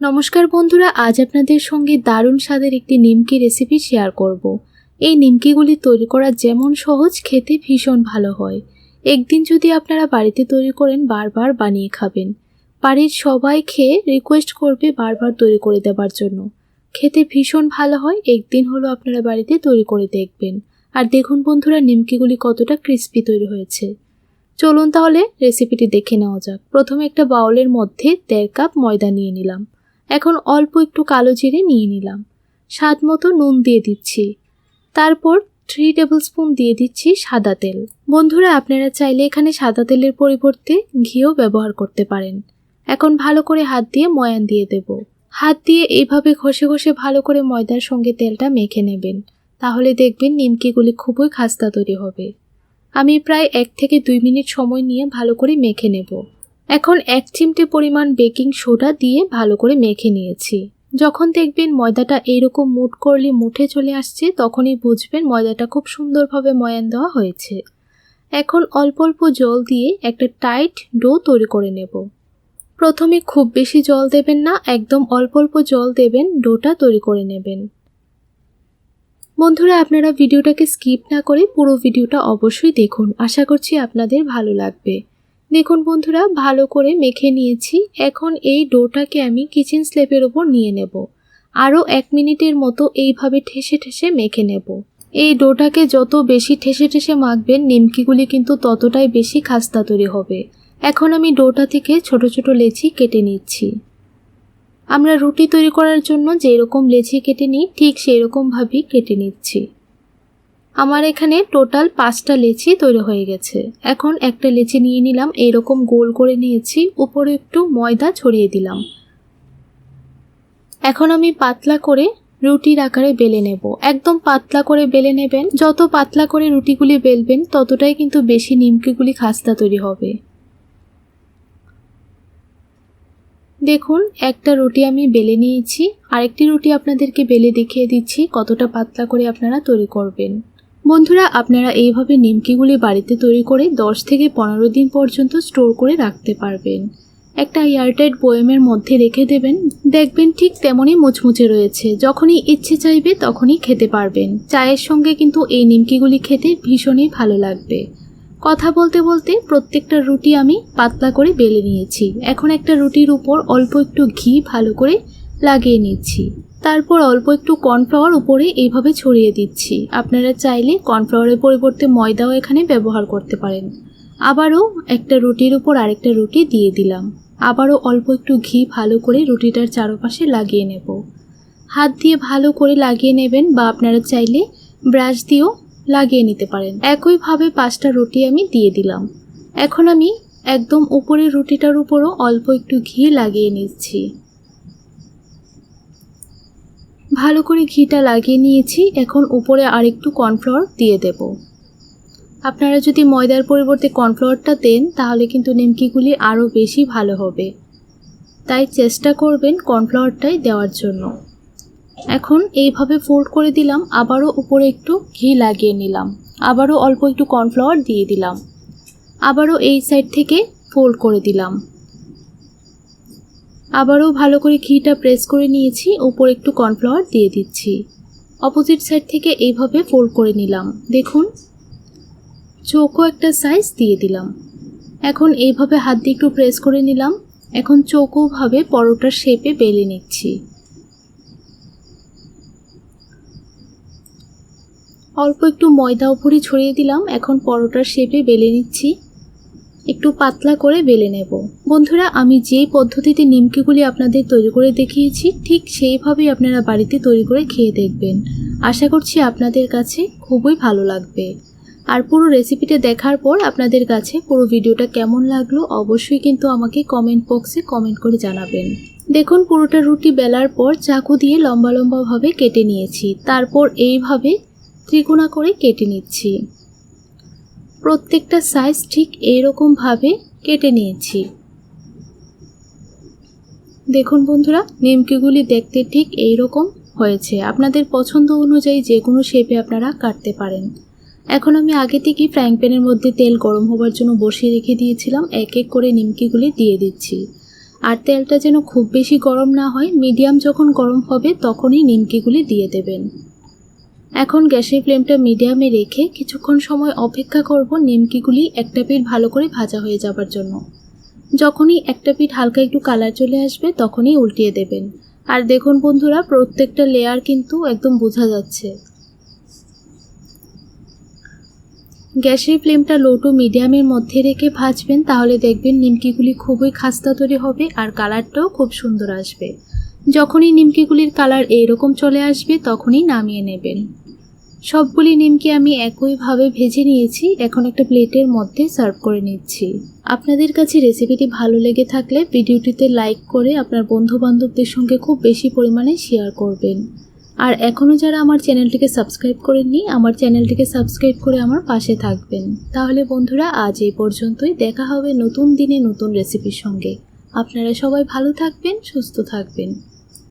নমস্কার বন্ধুরা, আজ আপনাদের সঙ্গে দারুণ স্বাদের একটি নিমকি রেসিপি শেয়ার করব। এই নিমকিগুলি তৈরি করা যেমন সহজ, খেতে ভীষণ ভালো হয়। একদিন যদি আপনারা বাড়িতে তৈরি করেন, বারবার বানিয়ে খাবেন। বাড়ির সবাই খেয়ে রিকোয়েস্ট করবে বারবার তৈরি করে দেওয়ার জন্য। খেতে ভীষণ ভালো হয়। একদিন হলো আপনারা বাড়িতে তৈরি করে দেখবেন। আর দেখুন বন্ধুরা, নিমকিগুলি কতটা ক্রিস্পি তৈরি হয়েছে। চলুন তাহলে রেসিপিটি দেখে নেওয়া যাক। প্রথমে একটা বাউলের মধ্যে 1.5 কাপ ময়দা নিয়ে নিলাম। এখন অল্প একটু কালো জিরে নিয়ে নিলাম। স্বাদ মতো নুন দিয়ে দিচ্ছি। তারপর 3 টেবিলস্পুন দিয়ে দিচ্ছি সাদা তেল। বন্ধুরা, আপনারা চাইলে এখানে সাদা তেলের পরিবর্তে ঘিও ব্যবহার করতে পারেন। এখন ভালো করে হাত দিয়ে ময়ান দিয়ে দেব। হাত দিয়ে এইভাবে ঘষে ঘষে ভালো করে ময়দার সঙ্গে তেলটা মেখে নেবেন। তাহলে দেখবেন নিমকিগুলি খুবই খাস্তা তৈরি হবে। আমি প্রায় 1 থেকে 2 মিনিট সময় নিয়ে ভালো করে মেখে নেব। এখন 1 চিমটে পরিমাণ বেকিং সোডা দিয়ে ভালো করে মেখে নিয়েছি। যখন দেখবেন ময়দাটা এইরকম মুঠ করলে মুঠে চলে আসছে, তখনই বুঝবেন ময়দাটা খুব সুন্দরভাবে ময়ান দেওয়া হয়েছে। এখন অল্প অল্প জল দিয়ে একটা টাইট ডো তৈরি করে নেব। প্রথমে খুব বেশি জল দেবেন না, একদম অল্প অল্প জল দেবেন, ডোটা তৈরি করে নেবেন। বন্ধুরা, আপনারা ভিডিওটাকে স্কিপ না করে পুরো ভিডিওটা অবশ্যই দেখুন। আশা করছি আপনাদের ভালো লাগবে। দেখুন বন্ধুরা, ভালো করে মেখে নিয়েছি। এখন এই ডোটাকে আমি কিচেন স্ল্যাবের উপর নিয়ে নেব। আরও 1 মিনিটের মতো এইভাবে ঠেসে ঠেসে মেখে নেব। এই ডোটাকে যত বেশি ঠেসে ঠেসে মাখবেন, নিমকিগুলি কিন্তু ততটাই বেশি খাস্তা তৈরি হবে। এখন আমি ডোটা থেকে ছোট ছোট লেচি কেটে নিচ্ছি। আমরা রুটি তৈরি করার জন্য যেই রকম লেচি কেটে নিই, ঠিক সেই রকমভাবেই কেটে নিচ্ছি। আমার এখানে টোটাল 5টা লেচি তৈরি হয়ে গেছে। এখন একটা লেচি নিয়ে নিলাম, এইরকম গোল করে নিয়েছি, উপরে একটু ময়দা ছড়িয়ে দিলাম। এখন আমি পাতলা করে রুটির আকারে বেলে নেব। একদম পাতলা করে বেলে নেবেন। যত পাতলা করে রুটিগুলি বেলবেন, ততটাই কিন্তু বেশি নিমকিগুলি খাস্তা তৈরি হবে। দেখুন, একটা রুটি আমি বেলে নিয়েছি। আরেকটি রুটি আপনাদেরকে বেলে দেখিয়ে দিচ্ছি কতটা পাতলা করে আপনারা তৈরি করবেন। বন্ধুরা, আপনারা এইভাবে নিমকিগুলি বাড়িতে তৈরি করে 10 থেকে 15 দিন পর্যন্ত স্টোর করে রাখতে পারবেন। একটা এয়ারটাইট বয়ামের মধ্যে রেখে দেবেন। দেখবেন ঠিক তেমনই মুচমুচে রয়েছে। যখনই ইচ্ছে চাইবে তখনই খেতে পারবেন। চায়ের সঙ্গে কিন্তু এই নিমকিগুলি খেতে ভীষণই ভালো লাগবে। কথা বলতে বলতে প্রত্যেকটা রুটি আমি পাতলা করে বেলে নিয়েছি। এখন একটা রুটির উপর অল্প একটু ঘি ভালো করে লাগিয়ে নিচ্ছি। তারপর অল্প একটু কর্নফ্লাওয়ার উপরে এইভাবে ছড়িয়ে দিচ্ছি। আপনারা চাইলে কর্নফ্লাওয়ারের পরিবর্তে ময়দাও এখানে ব্যবহার করতে পারেন। আবারও একটা রুটির উপর আরেকটা রুটি দিয়ে দিলাম। আবারও অল্প একটু ঘি ভালো করে রুটিটার চারপাশে লাগিয়ে নেব। হাত দিয়ে ভালো করে লাগিয়ে নেবেন, বা আপনারা চাইলে ব্রাশ দিয়েও লাগিয়ে নিতে পারেন। একইভাবে 5টা রুটি আমি দিয়ে দিলাম। এখন আমি একদম উপরের রুটিটার উপরও অল্প একটু ঘি লাগিয়ে নিচ্ছি। ভালো করে ঘিটা লাগিয়ে নিয়েছি। এখন উপরে আরেকটু কর্নফ্লাওয়ার দিয়ে দেব। আপনারা যদি ময়দার পরিবর্তে কর্নফ্লাওয়ারটা দেন, তাহলে কিন্তু নিমকিগুলি আরও বেশি ভালো হবে। তাই চেষ্টা করবেন কর্নফ্লাওয়ারটাই দেওয়ার জন্য। এখন এইভাবে ফোল্ড করে দিলাম। আবারও উপরে একটু ঘি লাগিয়ে নিলাম। আবারও অল্প একটু কর্নফ্লাওয়ার দিয়ে দিলাম। আবারও এই সাইড থেকে ফোল্ড করে দিলাম। আবারও ভালো করে ঘিটা প্রেস করে নিয়েছি। উপরে একটু কর্নফ্লাওয়ার দিয়ে দিচ্ছি। অপোজিট সাইড থেকে এইভাবে ফোল্ড করে নিলাম। দেখুন, চৌকো একটা সাইজ দিয়ে দিলাম। এখন এইভাবে হাত দিয়ে একটু প্রেস করে নিলাম। এখন চৌকোভাবে পরোটার শেপে বেলে নিচ্ছি। অল্প একটু ময়দা উপরে ছড়িয়ে দিলাম। এখন পরোটার শেপে বেলে নিচ্ছি। একটু পাতলা করে বেলে নেব। বন্ধুরা, আমি যেই পদ্ধতিতে নিমকিগুলি আপনাদের তৈরি করে দেখিয়েছি, ঠিক সেইভাবেই আপনারা বাড়িতে তৈরি করে খেয়ে দেখবেন। আশা করছি আপনাদের কাছে খুবই ভালো লাগবে। আর পুরো রেসিপিটা দেখার পর আপনাদের কাছে পুরো ভিডিওটা কেমন লাগলো অবশ্যই কিন্তু আমাকে কমেন্ট বক্সে কমেন্ট করে জানাবেন। দেখুন, পুরোটা রুটি বেলার পর চাকু দিয়ে লম্বা লম্বাভাবে কেটে নিয়েছি। তারপর এইভাবে ত্রিকোণা করে কেটে নিচ্ছি। প্রত্যেকটা সাইজ ঠিক এইরকমভাবে কেটে নিয়েছি। দেখুন বন্ধুরা, নিমকিগুলি দেখতে ঠিক এইরকম হয়েছে। আপনাদের পছন্দ অনুযায়ী যে কোনো শেপে আপনারা কাটতে পারেন। এখন আমি আগে থেকেই ফ্রাইং প্যানের মধ্যে তেল গরম হবার জন্য বসিয়ে রেখে দিয়েছিলাম। এক এক করে নিমকিগুলি দিয়ে দিচ্ছি। আর তেলটা যেন খুব বেশি গরম না হয়, মিডিয়াম যখন গরম হবে তখনই নিমকিগুলি দিয়ে দেবেন। এখন গ্যাসের ফ্লেমটা মিডিয়ামে রেখে কিছুক্ষণ সময় অপেক্ষা করব নিমকিগুলি একটা পিঠ ভালো করে ভাজা হয়ে যাবার জন্য। যখনই একটা পিঠ হালকা একটু কালার চলে আসবে তখনই উল্টিয়ে দেবেন। আর দেখুন বন্ধুরা, প্রত্যেকটা লেয়ার কিন্তু একদম বোঝা যাচ্ছে। গ্যাসের ফ্লেমটা লো টু মিডিয়ামের মধ্যে রেখে ভাজবেন, তাহলে দেখবেন নিমকিগুলি খুবই খাস্তা তৈরি হবে আর কালারটাও খুব সুন্দর আসবে। যখনই নিমকিগুলির কালার এইরকম চলে আসবে তখনই নামিয়ে নেবেন। সবগুলি নিমকি আমি একইভাবে ভেজে নিয়েছি, এখন একটা প্লেটের মধ্যে সার্ভ করে নিচ্ছি। আপনাদের কাছে রেসিপিটি ভালো লেগে থাকলে ভিডিওটিতে লাইক করে আপনার বন্ধুবান্ধবদের সঙ্গে খুব বেশি পরিমাণে শেয়ার করবেন। আর এখনও যারা আমার চ্যানেলটিকে সাবস্ক্রাইব করেননি, আমার চ্যানেলটিকে সাবস্ক্রাইব করে আমার পাশে থাকবেন। তাহলে বন্ধুরা, আজ এই পর্যন্তই। দেখা হবে নতুন দিনে নতুন রেসিপির সঙ্গে। আপনারা সবাই ভালো থাকবেন, সুস্থ থাকবেন।